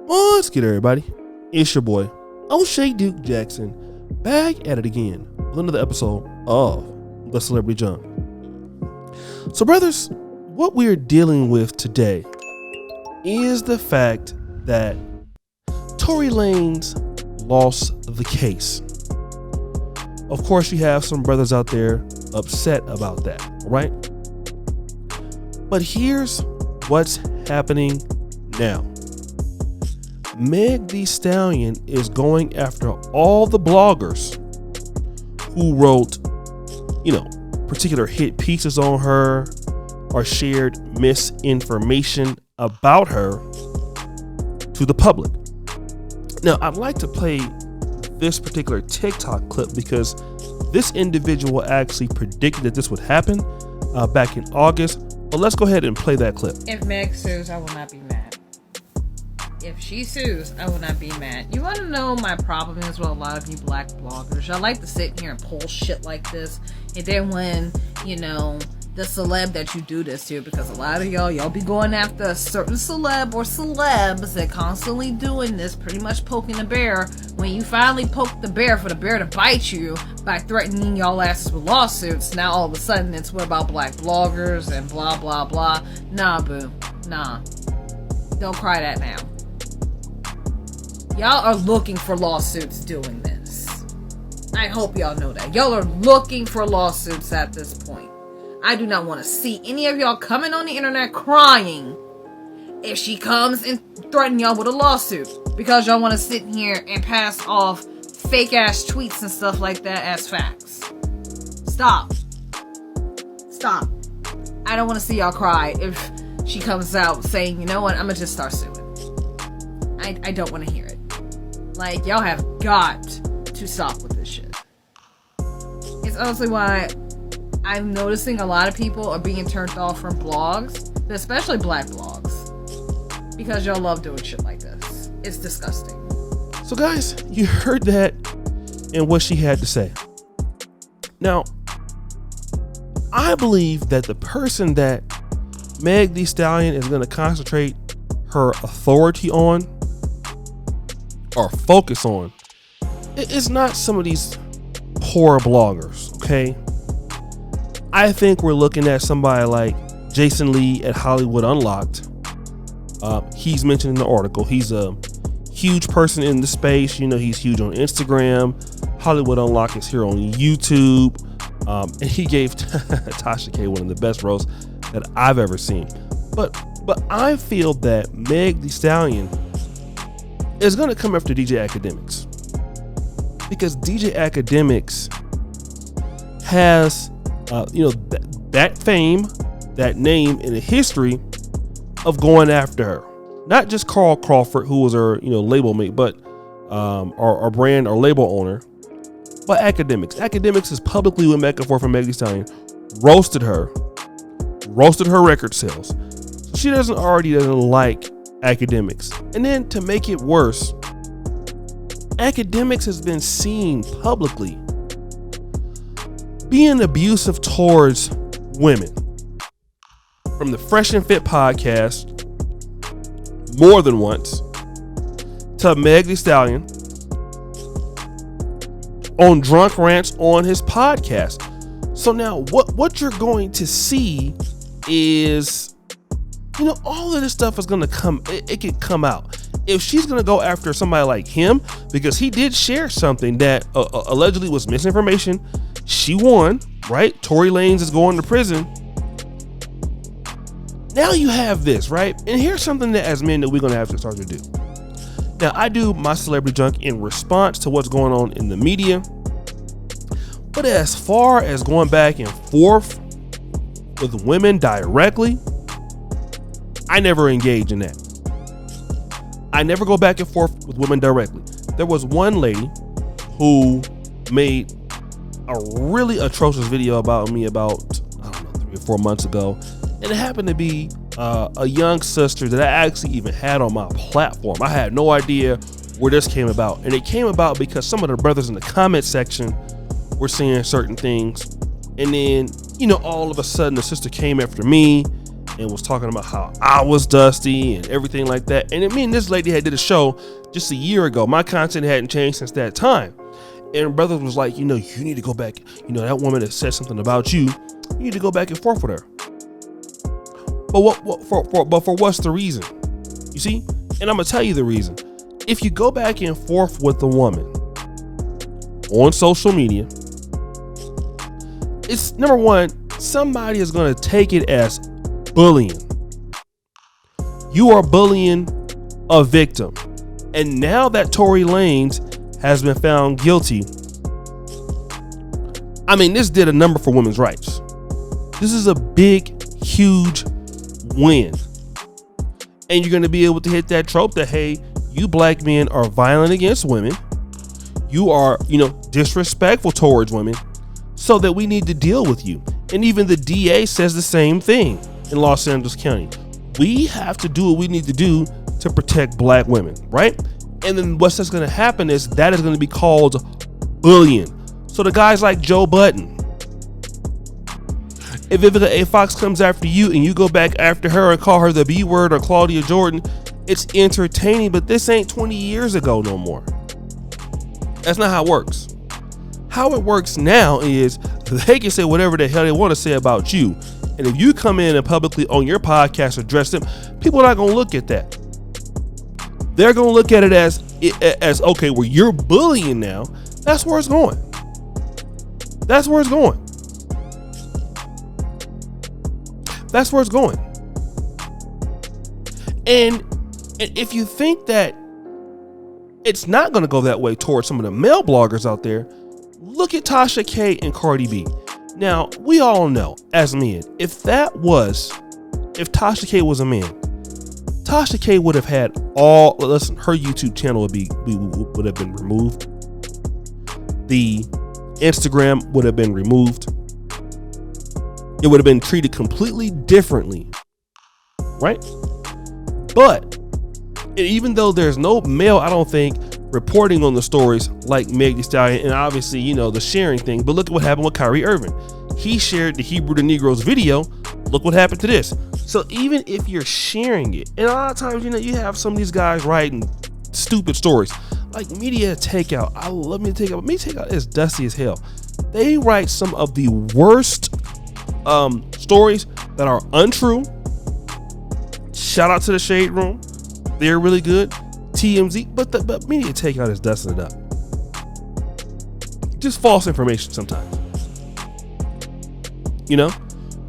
What's good, everybody? It's your boy, O'Shea Duke Jackson, back at it again with another episode of The Celebrity Junk. So, brothers, what we're dealing with today is the fact that Tory Lanez lost the case. Of course, you have some brothers out there upset about that, right? But here's what's happening now. Meg Thee Stallion is going after all the bloggers who wrote, particular hit pieces on her or shared misinformation about her to the public. Now, I'd like to play this particular TikTok clip because this individual actually predicted that this would happen back in August. But let's go ahead and play that clip. If Meg sues, I will not be mad. If she sues, I will not be mad. You want to know my problem is with a lot of you black bloggers? Y'all like to sit here and pull shit like this. And then when, the celeb that you do this to, because a lot of y'all be going after a certain celeb or celebs that constantly doing this, pretty much poking the bear. When you finally poke the bear for the bear to bite you by threatening y'all asses with lawsuits, now all of a sudden it's what about black bloggers and blah, blah, blah. Nah, boo. Nah. Don't cry that now. Y'all are looking for lawsuits doing this. I hope y'all know that. Y'all are looking for lawsuits at this point. I do not want to see any of y'all coming on the internet crying if she comes and threaten y'all with a lawsuit because y'all want to sit here and pass off fake ass tweets and stuff like that as facts. Stop. I don't want to see y'all cry if she comes out saying, you know what, I'm gonna just start suing. I don't want to hear it. Like, y'all have got to stop with this shit. It's honestly why I'm noticing a lot of people are being turned off from blogs, especially black blogs, because y'all love doing shit like this. It's disgusting. So, guys, you heard that and what she had to say. Now, I believe that the person that Meg Thee Stallion is going to concentrate her authority on or focus on is not some of these poor bloggers, okay? I think we're looking at somebody like Jason Lee at Hollywood Unlocked. He's mentioned in the article. He's a huge person in the space. He's huge on Instagram. Hollywood Unlocked is here on YouTube. And he gave Tasha K one of the best roasts that I've ever seen. But I feel that Meg Thee Stallion is going to come after DJ Akademiks, because DJ Akademiks has that fame, that name, and a history of going after her. Not just Carl Crawford, who was her label mate, but our brand or label owner, but Akademiks. Akademiks has publicly went back and forth from Meg Thee Stallion, roasted her record sales. She doesn't like Akademiks. And then to make it worse, Akademiks has been seen publicly being abusive towards women. From the Fresh and Fit podcast, more than once, to Meg Thee Stallion on Drunk Rants on his podcast. So now what you're going to see is, all of this stuff is going to come, it could come out. If she's going to go after somebody like him, because he did share something that allegedly was misinformation, she won, right? Tory Lanez is going to prison. Now you have this, right? And here's something that as men that we're going to have to start to do. Now, I do my celebrity junk in response to what's going on in the media. But as far as going back and forth with women directly, I never engage in that. I never go back and forth with women directly. There was one lady who made a really atrocious video about me about, 3 or 4 months ago. And it happened to be a young sister that I actually even had on my platform. I had no idea where this came about. And it came about because some of the brothers in the comment section were saying certain things. And then, all of a sudden the sister came after me and was talking about how I was dusty and everything like that. And me and this lady had did a show just a year ago. My content hadn't changed since that time. And brother was like, you need to go back. That woman that said something about you need to go back and forth with her. But for what's the reason? You see? And I'm gonna tell you the reason. If you go back and forth with the woman on social media, it's number one, somebody is gonna take it as bullying. You are bullying a victim. And now that Tory Lanez has been found guilty, this did a number for women's rights. This is a big, huge win. And you're going to be able to hit that trope that, hey, you black men are violent against women. You are, disrespectful towards women, so that we need to deal with you. And even the DA says the same thing in Los Angeles County. We have to do what we need to do to protect black women, right? And then what's that's going to happen is that is going to be called bullying. So the guys like Joe Budden, if Vivica A. Fox comes after you and you go back after her and call her the B word or Claudia Jordan, it's entertaining, but this ain't 20 years ago no more. That's not how it works. How it works now is they can say whatever the hell they want to say about you. And if you come in and publicly on your podcast address them, people are not going to look at that. They're going to look at it as okay, well, you're bullying now. That's where it's going. That's where it's going. That's where it's going. And if you think that it's not going to go that way towards some of the male bloggers out there, look at Tasha K and Cardi B. Now, we all know as men, if Tasha K was a man, Tasha K would have had her YouTube channel would have been removed. The Instagram would have been removed. It would have been treated completely differently, right? But even though there's no male, I don't think, reporting on the stories like Meg Thee Stallion and obviously, the sharing thing, but look at what happened with Kyrie Irving. He shared the Hebrew to Negroes video. Look what happened to this. So even if you're sharing it, and a lot of times, you have some of these guys writing stupid stories like Media Takeout. I love Media Takeout. Media Takeout is dusty as hell. They write some of the worst stories that are untrue. Shout out to the Shade Room. They're really good. TMZ, but Media Takeout is dusting it up. Just false information sometimes.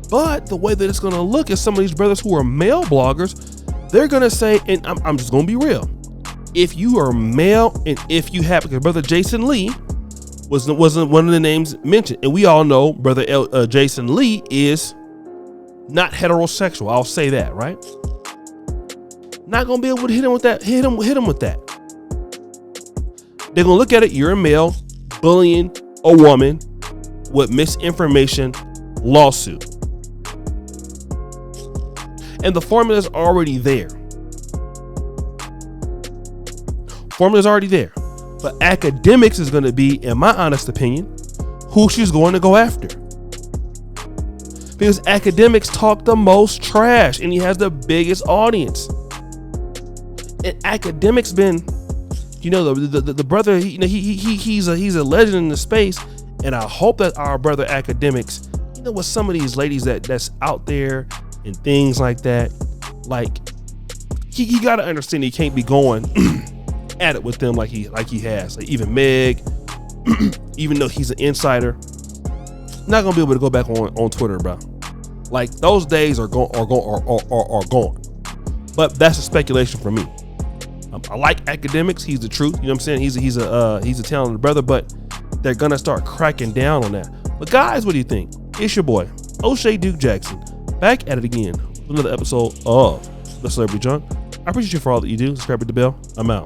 But the way that it's going to look is some of these brothers who are male bloggers, they're going to say, and I'm just going to be real. If you are male and if you have, because brother Jason Lee wasn't one of the names mentioned. And we all know brother Jason Lee is not heterosexual. I'll say that, right? Not going to be able to hit him with that. Hit him with that. They're going to look at it. You're a male bullying a woman with misinformation lawsuit. And the formula's already there. Formula's already there. But academics is going to be, in my honest opinion, who she's going to go after. Because academics talk the most trash and he has the biggest audience. And academics been, the brother, he's a legend in the space. And I hope that our brother academics, with some of these ladies that's out there and things like that, like he got to understand he can't be going at it with them like he has. Like even Meg, even though he's an insider, not gonna be able to go back on Twitter, bro. Like those days are gone. But that's a speculation for me. I like academics. He's the truth. You know what I'm saying? He's a talented brother, but they're gonna start cracking down on that. But guys, what do you think? It's your boy O'Shea Duke Jackson back at it again with another episode of The Celebrity Junk. I appreciate you for all that you do. Subscribe to the bell. I'm out.